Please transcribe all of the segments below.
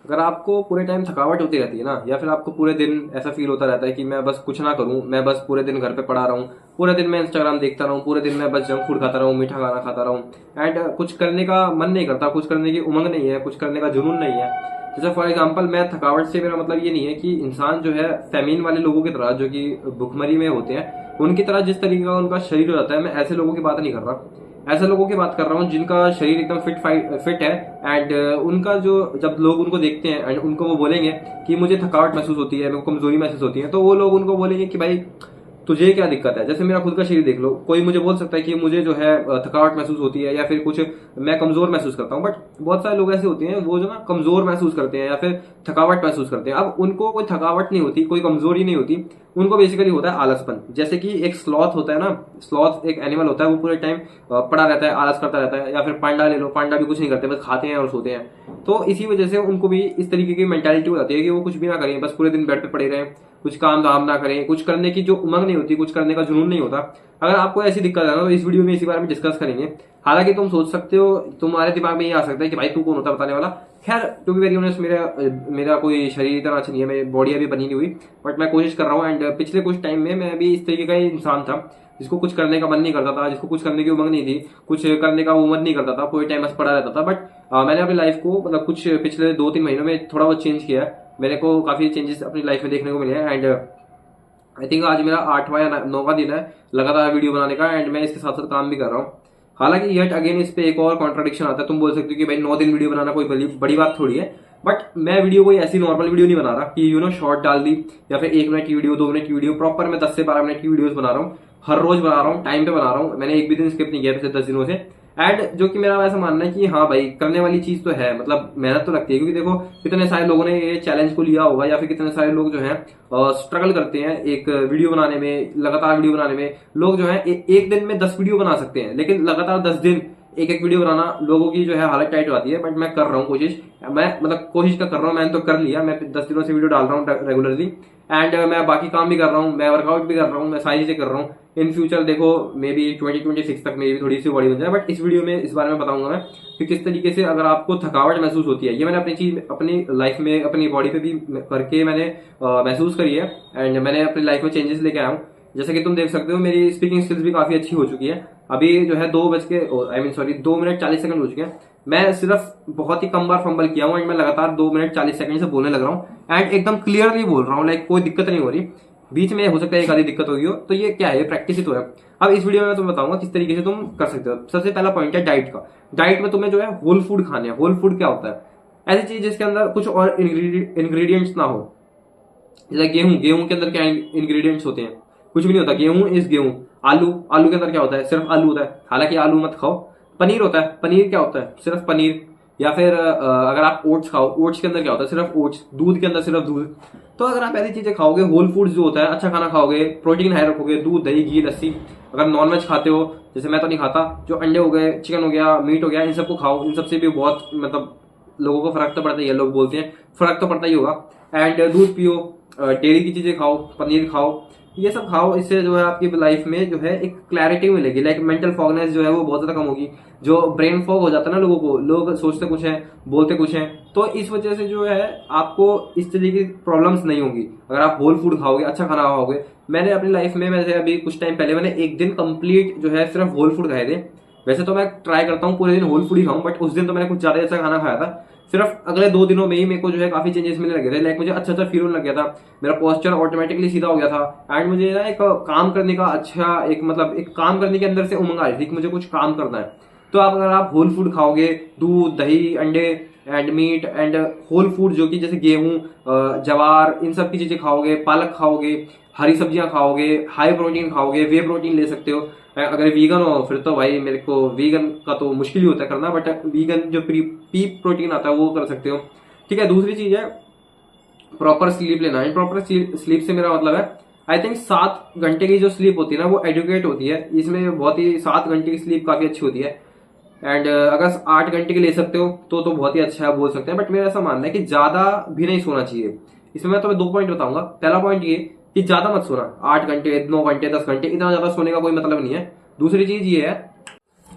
अगर आपको पूरे टाइम थकावट होती रहती है ना, या फिर आपको पूरे दिन ऐसा फील होता रहता है कि मैं बस कुछ ना करूं, मैं बस पूरे दिन घर पे पड़ा रहूं, पूरे दिन मैं इंस्टाग्राम देखता रहूं, पूरे दिन मैं बस जंक फूड खाता रहूं, मीठा खाना खाता रहूं, एंड कुछ करने का मन नहीं करता, कुछ करने की उमंग नहीं है, कुछ करने का जुनून नहीं है। जैसे फॉर एग्जाम्पल, मैं थकावट से मेरा मतलब ये नहीं है कि इंसान जो है फेमीन वाले लोगों की तरह, जो कि भुखमरी में होते हैं, उनकी तरह जिस तरीके का उनका शरीर हो जाता है, मैं ऐसे लोगों की बात नहीं कर रहा। ऐसे लोगों की बात कर रहा हूँ जिनका शरीर एकदम फिट है, एंड उनका जो, जब लोग उनको देखते हैं एंड उनको वो बोलेंगे कि मुझे थकावट महसूस होती है, मेरे को कमजोरी महसूस होती है, तो वो लोग उनको बोलेंगे कि भाई तुझे क्या दिक्कत है। जैसे मेरा खुद का शरीर देख लो, कोई मुझे बोल सकता है कि मुझे जो है थकावट महसूस होती है, या फिर कुछ मैं कमजोर महसूस करता हूँ, बट बहुत सारे लोग ऐसे होते हैं वो जो ना कमजोर महसूस करते हैं या फिर थकावट महसूस करते हैं। अब उनको कोई थकावट नहीं होती, कोई कमजोरी नहीं होती, उनको बेसिकली होता है आलसपन। जैसे कि एक स्लॉथ होता है ना, स्लॉथ एक एनिमल होता है, वो पूरे टाइम पड़ा रहता है, आलस करता रहता है। या फिर पांडा ले लो, पांडा भी कुछ नहीं करते, बस खाते हैं और सोते हैं। तो इसी वजह से उनको भी इस तरीके की मेंटालिटी हो जाती है कि वो कुछ भी ना करें, बस पूरे दिन बेड पे पड़े रहें, कुछ काम धाम ना करें, कुछ करने की जो उमंग नहीं होती, कुछ करने का जुनून नहीं होता। अगर आपको ऐसी दिक्कत है ना, तो इस वीडियो में इसी बारे में डिस्कस करेंगे। हालांकि तुम सोच सकते हो, तुम्हारे दिमाग में ये आ सकता है कि भाई तू कौन होता है बताने वाला। खैर, टू बी वेरी ऑनेस्ट, मेरा कोई शरीर इतना अच्छा नहीं है, मेरी बॉडी अभी बनी नहीं हुई, बट मैं कोशिश कर रहा हूँ। एंड पिछले कुछ टाइम में मैं भी इस तरीके का ही इंसान था, जिसको कुछ करने का मन नहीं करता था, जिसको कुछ करने की उमंग नहीं थी, कुछ करने का वो मन नहीं करता था, पूरे टाइम बस पड़ा रहता था। बट मैंने अपनी लाइफ को मतलब कुछ पिछले 2-3 महीनों में थोड़ा बहुत चेंज किया है। मेरे को काफी चेंजेस अपनी लाइफ में देखने को मिले हैं। एंड आई थिंक आज मेरा 8वां या 9वां दिन है लगातार वीडियो बनाने का, एंड मैं इसके साथ साथ काम भी कर रहा हूँ। हालांकि येट अगेन इस पे एक और कॉन्ट्राडिक्शन आता है। तुम बोल सकते हो कि भाई 9 दिन वीडियो बनाना कोई बड़ी बात थोड़ी है, बट मैं वीडियो कोई ऐसी नॉर्मल वीडियो नहीं बना रहा कि शॉर्ट डाल दी, या फिर 1 मिनट की वीडियो, 2 मिनट की वीडियो। प्रॉपर मैं 10 से 12 मिनट की वीडियोस बना रहा हूँ, हर रोज बना रहा हूँ, टाइम पे बना रहा हूँ। मैंने एक भी दिन स्किप नहीं किया पिछले 10 दिनों से। एंड जो कि मेरा वैसा मानना है कि हाँ भाई, करने वाली चीज तो है, मतलब मेहनत तो लगती है, क्योंकि देखो कितने सारे लोगों ने ये चैलेंज को लिया होगा, या फिर कितने सारे लोग जो है स्ट्रगल करते हैं एक वीडियो बनाने में, लगातार वीडियो बनाने में। लोग जो है एक दिन में 10 वीडियो बना सकते हैं, लेकिन लगातार 10 दिन एक एक वीडियो बनाना, लोगों की जो है हालत टाइट हो जाती है। बट मैं कर रहा हूँ कोशिश, मैं मतलब कोशिश का कर रहा हूँ, मैंने तो कर लिया, मैं 10 दिनों से वीडियो डाल रहा हूँ रेगुलरली। एंड मैं बाकी काम भी कर रहा हूँ, मैं वर्कआउट भी कर रहा हूँ, मैं सारी चीजें कर रहा हूँ। इन फ्यूचर देखो, मे बी 2026 तक मेरी भी थोड़ी सी बॉडी बन जाए। बट इस वीडियो में इस बारे में बताऊंगा मैं कि किस तरीके से अगर आपको थकावट महसूस होती है, ये मैंने अपनी चीज अपनी लाइफ में अपनी बॉडी पे भी करके मैंने महसूस करी है। एंड मैंने अपनी लाइफ में चेंजेस लेके आया हूँ। जैसे कि तुम देख सकते हो, मेरी स्पीकिंग स्किल्स भी काफी अच्छी हो चुकी है। अभी जो है 2 मिनट 40 सेकंड हो चुके हैं। मैं सिर्फ बहुत ही कम बार फंबल किया हूँ, एंड मैं लगातार 2 मिनट 40 सेकंड से बोलने लग रहा हूँ, एंड एकदम क्लियरली बोल रहा हूँ, लाइक कोई दिक्कत नहीं हो रही। बीच में हो सकता है एक आधी दिक्कत होगी हो, तो ये क्या है, ये प्रैक्टिस ही तो है। अब इस वीडियो में मैं तुम्हें बताऊंगा किस तरीके से तुम कर सकते हो। सबसे पहला पॉइंट है डाइट का। डाइट में तुम्हें जो है होल फूड खाने हैं। होल फूड क्या होता है? ऐसी चीज जिसके अंदर कुछ और इंग्रेडिएंट्स ना हो। जैसे गेहूं, गेहूं के अंदर क्या इंग्रेडिएंट्स होते हैं? कुछ भी नहीं होता। गेहूं इज गेहूं। आलू, आलू के अंदर क्या होता है? सिर्फ आलू होता है, हालांकि आलू मत खाओ। पनीर होता है, पनीर क्या होता है? सिर्फ पनीर। या फिर अगर आप ओट्स खाओ, ओट्स के अंदर क्या होता है? सिर्फ ओट्स। दूध के अंदर सिर्फ दूध। तो अगर आप ऐसी चीजें खाओगे, होल फूड्स जो होता है, अच्छा खाना खाओगे, प्रोटीन हाई रखोगे, दूध दही घी लस्सी। अगर नॉनवेज खाते हो, जैसे मैं तो नहीं खाता, जो अंडे हो गए, चिकन हो गया, मीट हो गया, इन सबको खाओ। इन सबसे भी बहुत मतलब लोगों को फर्क तो पड़ता ही है, लोग बोलते हैं फर्क तो पड़ता ही होगा। एंड दूध पियो, डेयरी की चीजें खाओ, पनीर खाओ, ये सब खाओ। इससे जो है आपकी लाइफ में जो है एक क्लैरिटी मिलेगी, लाइक मेंटल फॉगनेस जो है वो बहुत ज्यादा कम होगी। जो ब्रेन फॉग हो जाता है ना लोगों को, लोग सोचते कुछ है, बोलते कुछ है, तो इस वजह से जो है आपको इस तरीके की प्रॉब्लम्स नहीं होंगी अगर आप होल फूड खाओगे, अच्छा खाना खाओगे। मैंने अपनी लाइफ में, वैसे अभी कुछ टाइम पहले मैंने एक दिन कंप्लीट जो है सिर्फ होल फूड खाए थे। वैसे तो मैं ट्राई करता हूँ पूरे दिन होल फूड ही खाऊं, बट उस दिन तो मैंने कुछ ज्यादा अच्छा खाना खाया था। सिर्फ अगले 2 दिनों में ही मेरे को जो है काफी चेंजेस मिलने लगे थे, लाइक मुझे अच्छा अच्छा फील होने लग गया था, मेरा पोस्चर ऑटोमेटिकली सीधा हो गया था। एंड मुझे ना एक काम करने का अच्छा, एक मतलब एक काम करने के अंदर से उमंग आ रही थी कि मुझे कुछ काम करना है। तो आप अगर आप होल फूड खाओगे, दूध दही अंडे and meat and whole food, जो कि जैसे गेहूं जवार, इन सब की चीजें खाओगे, पालक खाओगे, हरी सब्जियां खाओगे, हाई प्रोटीन खाओगे, वे प्रोटीन ले सकते हो। अगर वीगन हो फिर तो भाई मेरे को वीगन का तो मुश्किल ही होता है करना, बट वीगन जो पी प्रोटीन आता है वो कर सकते हो। ठीक है। दूसरी चीज है प्रॉपर स्लीप लेना। प्रॉपर स्लीप से मेरा मतलब है, आई थिंक 7 घंटे की जो स्लीप होती है ना, वो एडुकेट होती है इसमें बहुत ही। 7 घंटे की स्लीप काफी अच्छी होती है। एंड अगर 8 घंटे की ले सकते हो तो बहुत ही अच्छा है, बोल सकते हैं। बट मेरा ऐसा मानना है कि ज्यादा भी नहीं सोना चाहिए। इसमें मैं तुम्हें 2 पॉइंट बताऊंगा। पहला पॉइंट ये कि ज्यादा मत सोना, 8 घंटे 9 घंटे 10 घंटे, इतना ज्यादा सोने का कोई मतलब नहीं है। दूसरी चीज ये है,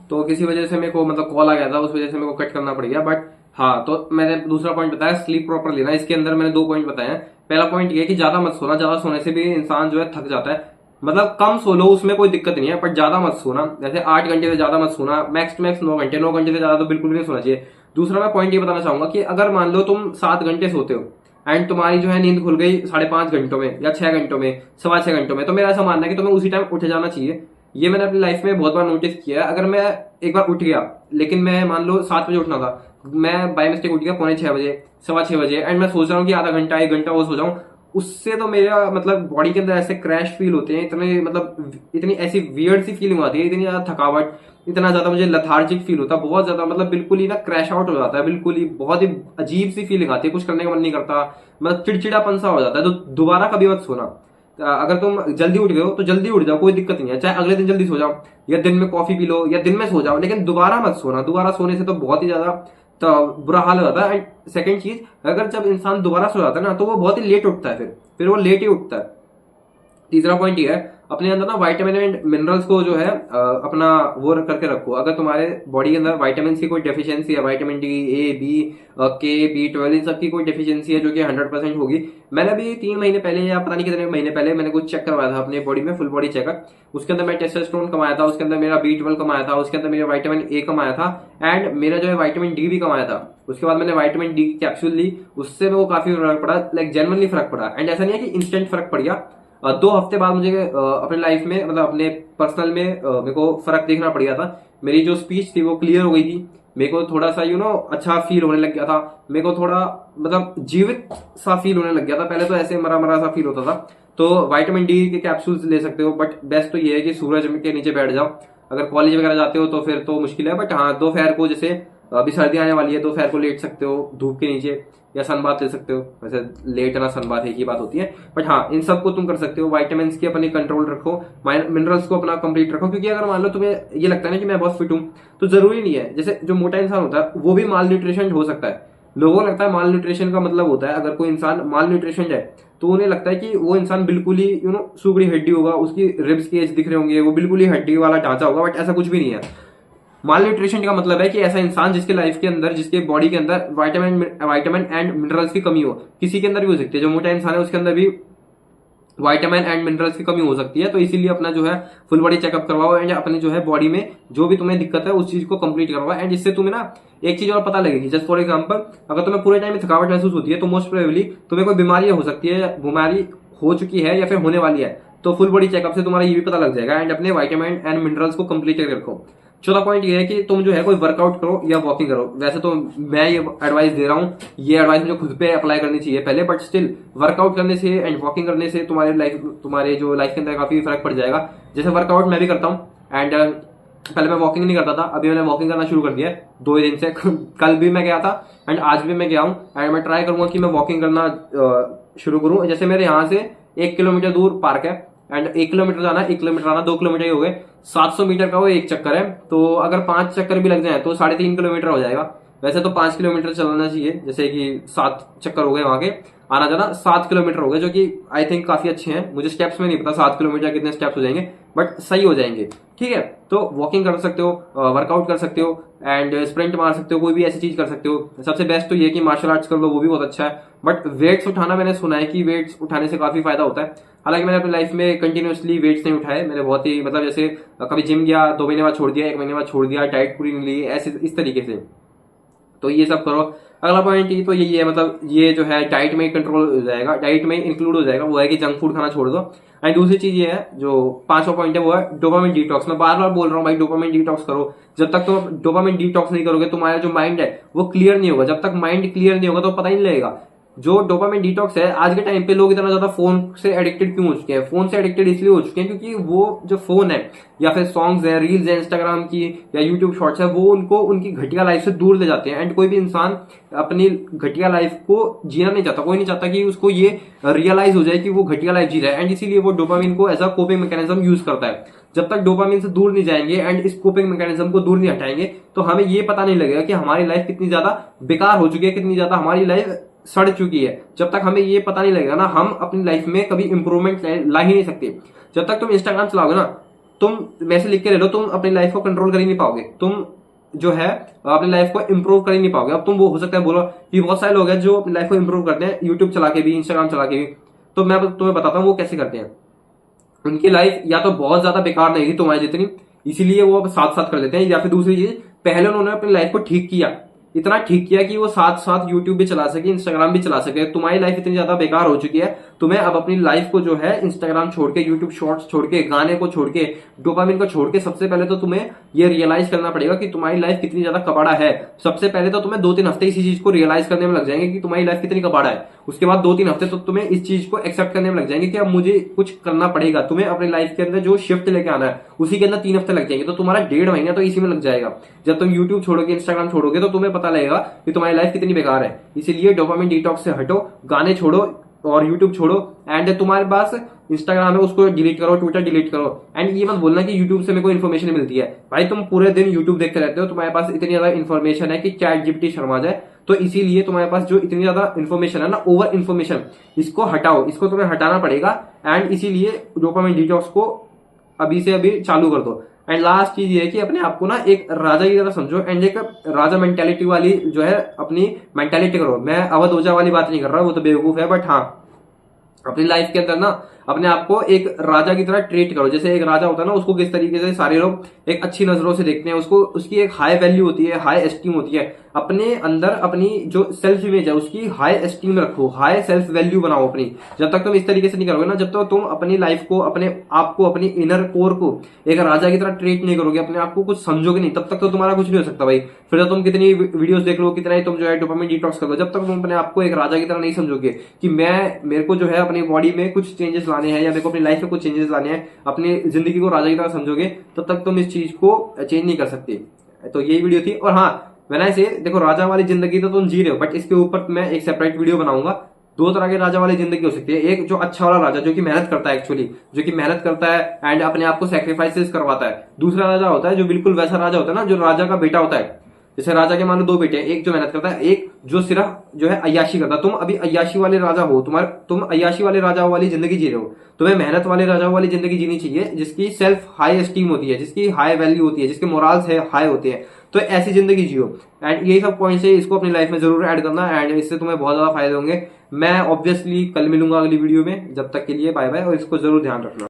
तो किसी वजह से मेरे को मतलब कॉल आ गया था, उस वजह से मेरे को कट करना पड़ गया। बट हाँ, तो मैंने दूसरा पॉइंट बताया स्लीप प्रॉपर लेना। इसके अंदर मैंने 2 पॉइंट बताए हैं। पहला पॉइंट ये है कि ज्यादा मत सोना, ज्यादा सोने से भी इंसान जो है थक जाता है। मतलब कम सो लो, उसमें कोई दिक्कत नहीं है, पर ज्यादा मत सोना। जैसे 8 घंटे से ज्यादा मत सोना, मैक्स टू मैक्स 9 घंटे, 9 घंटे से ज्यादा तो बिल्कुल भी नहीं सोना चाहिए। दूसरा मैं पॉइंट ये बताना चाहूंगा कि अगर मान लो तुम 7 घंटे सोते हो एंड तुम्हारी जो है नींद खुल गई 5.5 घंटों में या 6 घंटों में, 6.25 घंटों में, तो मेरा ऐसा मानना है कि तुम्हें उसी टाइम उठ जाना चाहिए। ये मैंने अपनी लाइफ में बहुत बार नोटिस किया है। अगर मैं एक बार उठ गया, लेकिन मैं मान लो 7 बजे उठना था, मैं बाय मिस्टेक उठ गया 5:45 बजे, 6:15 बजे, एंड मैं सोच रहा हूँ कि आधा घंटा 1 घंटा और सो जाऊं, उससे तो मेरा मतलब बॉडी के अंदर ऐसे क्रैश फील होते हैं, इतने मतलब इतनी ऐसी वियर्ड सी फीलिंग आती है, इतनी ज्यादा थकावट, इतना ज्यादा मुझे लथार्जिक फील होता है, बहुत ज्यादा, मतलब बिल्कुल ही ना क्रैश आउट हो जाता है, बिल्कुल ही बहुत ही अजीब सी फीलिंग आती है, कुछ करने का मन नहीं करता, मतलब चिड़चिड़ापन सा हो जाता है। तो दोबारा कभी मत सोना। अगर तुम जल्दी उठ गए हो तो जल्दी उठ जाओ, कोई दिक्कत नहीं है, चाहे अगले दिन जल्दी सो जाओ या दिन में कॉफी पी लो या दिन में सो जाओ, लेकिन दोबारा मत सोना। दोबारा सोने से तो बहुत ही ज्यादा तो बुरा हाल हो जाता है। एंड सेकंड चीज, अगर जब इंसान दोबारा सो जाता है ना, तो वो बहुत ही लेट उठता है, फिर वो लेट ही उठता है। तीसरा पॉइंट ये है, अपने अंदर ना वाइटामिन एंड मिनरल्स को जो है अपना वो करके रखो। अगर तुम्हारे बॉडी के अंदर वाइटामिन की कोई डेफिशिएंसी है, विटामिन डी, ए, बी, के, B12, इन सब की कोई डेफिशिएंसी है जो कि 100% होगी। मैंने भी 3 महीने पहले या पता नहीं कितने महीने पहले मैंने कुछ चेक करवाया था अपने बॉडी में, फुल बॉडी चेकअप। उसके अंदर मैं टेस्टोस्टेरोन कमाया था, उसके अंदर मेरा B12 कमाया था, उसके अंदर मेरा विटामिन ए कमाया था, एंड मेरा जो है विटामिन डी भी कमाया था। उसके बाद मैंने विटामिन डी की कैप्सूल ली, उससे मेरे को काफी फर्क पड़ा, लाइक जेन्युइनली फर्क पड़ा। एंड ऐसा नहीं है कि इंस्टेंट फर्क पड़ गया, 2 हफ्ते बाद मुझे अपने लाइफ में, मतलब अपने पर्सनल में मेरे को फर्क देखना पड़ गया था। मेरी जो स्पीच थी वो क्लियर हो गई थी, मेरे को थोड़ा सा अच्छा फील होने लग गया था, मेरे को थोड़ा मतलब जीवित सा फील होने लग गया था। पहले तो ऐसे मरा मरा सा फील होता था। तो विटामिन डी के कैप्सूल्स ले सकते हो, बट बेस्ट तो ये है कि सूरज के नीचे बैठ जाओ। अगर कॉलेज वगैरह जाते हो तो फिर तो मुश्किल है, बट हाँ, दोपहर को, जैसे अभी सर्दी आने वाली है, दोपहर को लेट सकते हो धूप के नीचे, या सनबाथ ले सकते हो। वैसे लेट ना सनबाथ एक ही बात होती है, बट हाँ, इन सबको तुम कर सकते हो। विटामिन की अपनी कंट्रोल रखो, मिनरल्स को अपना कंप्लीट रखो, क्योंकि अगर मान लो तुम्हें ये लगता है ना कि मैं बहुत फिट हूं, तो जरूरी नहीं है। जैसे जो मोटा इंसान होता है वो भी माल न्यूट्रिशन हो सकता है। लोगों को लगता है माल न्यूट्रिशन का मतलब होता है अगर कोई इंसान माल न्यूट्रिशन है, तो उन्हें लगता है कि वो इंसान बिल्कुल ही सुगड़ी हड्डी होगा, उसकी रिब्स के एज दिख रहे होंगे, वो बिल्कुल ही हड्डी वाला ढांचा होगा, बट ऐसा कुछ भी नहीं है। माल न्यूट्रिशन का मतलब है कि ऐसा इंसान जिसके लाइफ के अंदर, जिसके बॉडी के अंदर विटामिन एंड मिनरल्स की कमी हो। किसी के अंदर भी हो सकती है, जो मोटा इंसान है उसके अंदर भी विटामिन एंड मिनरल्स की कमी हो सकती है। तो इसीलिए अपना जो है फुल बॉडी चेकअप करवाओ, एंड अपनी जो है बॉडी में जो भी तुम्हें दिक्कत है उस चीज को कंप्लीट करवाओ। एंड इससे तुम्हें ना एक चीज और पता लगेगी, जस्ट फॉर एग्जांपल, अगर तुम्हें पूरे टाइम में थकावट महसूस होती है तो मोस्ट प्रोबेबली तुम्हें कोई बीमारी हो सकती है, बीमारी हो चुकी है या फिर होने वाली है। तो फुल बॉडी चेकअप से तुम्हारा ये भी पता लग जाएगा, एंड अपने विटामिन एंड मिनरल्स को कंप्लीट करके रखो। चौथा पॉइंट ये है कि तुम जो है कोई वर्कआउट करो या वॉकिंग करो। वैसे तो मैं ये एडवाइस दे रहा हूँ, ये एडवाइस मुझे खुद पे अप्लाई करनी चाहिए पहले, बट स्टिल वर्कआउट करने से एंड वॉकिंग करने से तुम्हारे जो लाइफ के अंदर काफी फर्क पड़ जाएगा। जैसे वर्कआउट मैं भी करता हूँ, एंड पहले मैं वॉकिंग नहीं करता था, अभी मैंने वॉकिंग करना शुरू कर दिया है 2 दिन से। कल भी मैं गया था एंड आज भी मैं गया हूँ, एंड मैं ट्राई करूंगा कि मैं वॉकिंग करना शुरू करूँ। जैसे मेरे यहाँ से 1 किलोमीटर दूर पार्क है, एंड 1 किलोमीटर जाना, 1 किलोमीटर आना, 2 किलोमीटर ही हो गए, 700 मीटर का वो एक चक्कर है। तो अगर 5 चक्कर भी लग जाए तो 3.5 किलोमीटर हो जाएगा। वैसे तो 5 किलोमीटर चलाना चाहिए, जैसे कि 7 चक्कर हो गए वहां के, आना जाना 7 किलोमीटर हो गए, जो कि आई थिंक काफी अच्छे हैं। मुझे स्टेप्स में नहीं पता 7 किलोमीटर कितने स्टेप्स हो जाएंगे, बट सही हो जाएंगे, ठीक है। तो वॉकिंग कर सकते हो, वर्कआउट कर सकते हो, एंड स्प्रिंट मार सकते हो, कोई भी ऐसी चीज कर सकते हो। सबसे बेस्ट तो ये कि मार्शल आर्ट्स कर लो, वो भी बहुत अच्छा है। बट वेट्स उठाना, मैंने सुना है कि वेट्स उठाने से काफी फायदा होता है। हालांकि मैंने अपनी लाइफ में कंटिन्यूअसली वेट्स नहीं उठाए, मैंने बहुत ही मतलब जैसे कभी जिम गया, 2 महीने बाद छोड़ दिया, 1 महीने बाद छोड़ दिया, डाइट पूरी नहीं ली, ऐसे इस तरीके से। तो ये सब करो। अगला पॉइंट ये तो यही है, मतलब ये जो है डाइट में कंट्रोल हो जाएगा, डाइट में इंक्लूड हो जाएगा, वो है कि जंक फूड खाना छोड़ दो। एंड दूसरी चीज ये है, जो 5वां पॉइंट है, वो है डोपामिन डिटॉक्स। मैं बार बार बोल रहा हूँ भाई, डोपामिन डिटॉक्स करो। जब तक तुम डोपामिन डिटॉक्स नहीं करोगे, तुम्हारा जो माइंड है वो क्लियर नहीं होगा। जब तक माइंड क्लियर नहीं होगा तो पता ही नहीं लगेगा। जो डोपामिन डिटॉक्स है, आज के टाइम पे लोग इतना ज्यादा फोन से एडिक्टेड क्यों हो चुके हैं? फोन से एडिक्टेड इसलिए हो चुके हैं क्योंकि वो जो फोन है या फिर सॉन्ग्स है, रील्स है इंस्टाग्राम की या यूट्यूब शॉर्ट्स है, वो उनको उनकी घटिया लाइफ से दूर ले जाते हैं। एंड कोई भी इंसान अपनी घटिया लाइफ को जीना नहीं चाहता, कोई नहीं चाहता कि उसको ये रियलाइज हो जाए कि वो घटिया लाइफ जी रहा है। एंड इसीलिए वो डोपामिन को as a coping mechanism use करता है। जब तक डोपामिन से दूर नहीं जाएंगे एंड इस कोपिंग मैकेनिज्म को दूर नहीं हटाएंगे, तो हमें ये पता नहीं लगेगा कि हमारी लाइफ कितनी ज्यादा बेकार हो चुकी है, कितनी ज्यादा हमारी लाइफ सड़ चुकी है। जब तक हमें ये पता नहीं लगेगा ना, हम अपनी लाइफ में कभी इंप्रूवमेंट ला ही नहीं सकते। जब तक तुम इंस्टाग्राम चलाओगे ना, तुम वैसे लिख के ले लो, तुम अपनी लाइफ को कंट्रोल कर ही नहीं पाओगे। तुम जो है अपनी लाइफ को इंप्रूव कर ही नहीं पाओगे। अब तुम वो हो सकता है बोलो कि बहुत सारे लोग हैं जो अपनी लाइफ को इंप्रूव करते हैं यूट्यूब चला के भी, इंस्टाग्राम चला के भी। तो मैं तुम्हें बताता हूँ वो कैसे करते हैं। उनकी लाइफ या तो बहुत ज्यादा बेकार नहीं थी तुम्हारी जितनी, इसीलिए वो अब साथ साथ कर लेते हैं, या फिर दूसरी चीज पहले उन्होंने अपनी लाइफ को ठीक किया, इतना ठीक किया कि वो साथ साथ यूट्यूब भी चला सके, इंस्टाग्राम भी चला सके। तुम्हारी लाइफ इतनी ज्यादा बेकार हो चुकी है, तुम्हें अब अपनी लाइफ को जो है इंस्टाग्राम छोड़ के, यूट्यूब शॉर्ट्स छोड़ के, गाने को छोड़ के, डोपामिन को छोड़ के, सबसे पहले तो तुम्हें ये रियलाइज करना पड़ेगा कि तुम्हारी लाइफ कितनी ज्यादा कबाड़ा है। सबसे पहले तो तुम्हें 2-3 हफ्ते इसी चीज को रियलाइज करने में लग जाएंगे कि तुम्हारी लाइफ कितनी कबाड़ा है। उसके बाद 2-3 हफ्ते तो तुम्हें इस चीज को एक्सेप्ट करने में लग जाएंगे कि अब मुझे कुछ करना पड़ेगा। तुम्हें अपनी लाइफ के अंदर जो शिफ्ट लेके आना है उसी के अंदर 3 हफ्ते लग जाएंगे, तो तुम्हारा 1.5 महीना तो इसी में लग जाएगा। जब तुम यूट्यूब छोड़ोगे, इंस्टाग्राम छोड़ोगे, तो तुम्हें पता लगेगा कि तुम्हारी लाइफ कितनी बेकार है। इसीलिए डोपामिन डिटॉक्स से हटो, गाने छोड़ो और यूट्यूब छोड़ो। एंड तुम्हारे पास इंस्टाग्राम है उसको डिलीट करो, ट्विटर डिलीट करो। एंड ये मत बोलना कि यूट्यूब से मेरे को इन्फॉर्मेशन मिलती है। भाई तुम पूरे दिन यूट्यूब देखते रहते हो, तुम्हारे पास इतनी ज्यादा इन्फॉर्मेशन है कि चैट जीपीटी शर्मा जाए। तो इसीलिए तुम्हारे पास जो इतनी ज्यादा इन्फॉर्मेशन है ना, ओवर इन्फॉर्मेशन, इसको हटाओ, इसको तुम्हें हटाना पड़ेगा। एंड इसीलिए डोपामिन डिटॉक्स को अभी से अभी चालू कर दो। एंड लास्ट चीज ये है कि अपने आप को ना एक राजा की तरह समझो, एंड एक राजा मेंटेलिटी वाली जो है अपनी मेंटेलिटी करो। मैं अवध ओझा वाली बात नहीं कर रहा, वो तो बेवकूफ है, बट हाँ अपनी लाइफ के अंदर ना अपने आप को एक राजा की तरह ट्रीट करो। जैसे एक राजा होता है ना, उसको किस तरीके से सारे लोग एक अच्छी नजरों से देखते हैं, उसको उसकी एक हाई वैल्यू होती है, हाई एस्टीम होती है। अपने अंदर अपनी जो सेल्फ इमेज है उसकी हाई एस्टीम रखो, हाई सेल्फ वैल्यू बनाओ अपनी। जब तक तुम इस तरीके से नहीं करोगे ना, जब तक तुम अपनी लाइफ को, अपने आप को, अपनी इनर कोर को एक राजा की तरह ट्रीट नहीं करोगे, अपने आप को कुछ समझोगे नहीं, तब तक तो तुम्हारा कुछ नहीं हो सकता भाई। फिर तो तुम कितनी वीडियोस देख लो, कितना ही तुम जो है डोपामिन डिटॉक्स कर लो, जब तक तुम अपने आप को एक राजा की तरह नहीं समझोगे कि मेरे को जो है अपनी बॉडी में कुछ चेंजेस लाने हैं, या मेरे को अपनी लाइफ में कुछ चेंजेस लाने हैं, अपनी जिंदगी को राजा की तरह समझोगे, तब तक तुम इस चीज को चेंज नहीं कर सकते। तो यही वीडियो थी। और हाँ, मैंने से देखो, राजा वाली जिंदगी तो तुम जी रहे हो, बट इसके ऊपर मैं एक सेपरेट वीडियो बनाऊंगा। 2 तरह के राजा वाली जिंदगी हो सकती है। एक जो अच्छा वाला राजा, जो कि मेहनत करता है, एक्चुअली जो कि मेहनत करता है एंड अपने आप को सेक्रीफाइसेस करवाता है। दूसरा राजा होता है जो बिल्कुल वैसा राजा होता है ना, जो राजा का बेटा होता है। जैसे राजा के मान लो 2 बेटे हैं, एक जो मेहनत करता है, एक जो सिर्फ जो है अय्याशी करता है। तुम अभी अय्याशी वाले राजा हो, तुम अय्याशी वाले राजा वाली जिंदगी जी रहे हो। तुम्हें मेहनत वाले राजा वाली जिंदगी जीनी चाहिए, जिसकी सेल्फ हाई एस्टीम होती है, जिसकी हाई वैल्यू होती है, जिसके मोरल्स है हाई होते हैं। तो ऐसी जिंदगी जियो। एंड यही सब पॉइंट्स है, इसको अपनी लाइफ में जरूर ऐड करना, एंड इससे तुम्हें बहुत ज्यादा फायदे होंगे। मैं ऑब्वियसली कल मिलूंगा अगली वीडियो में। जब तक के लिए बाय बाय, और इसको जरूर ध्यान रखना।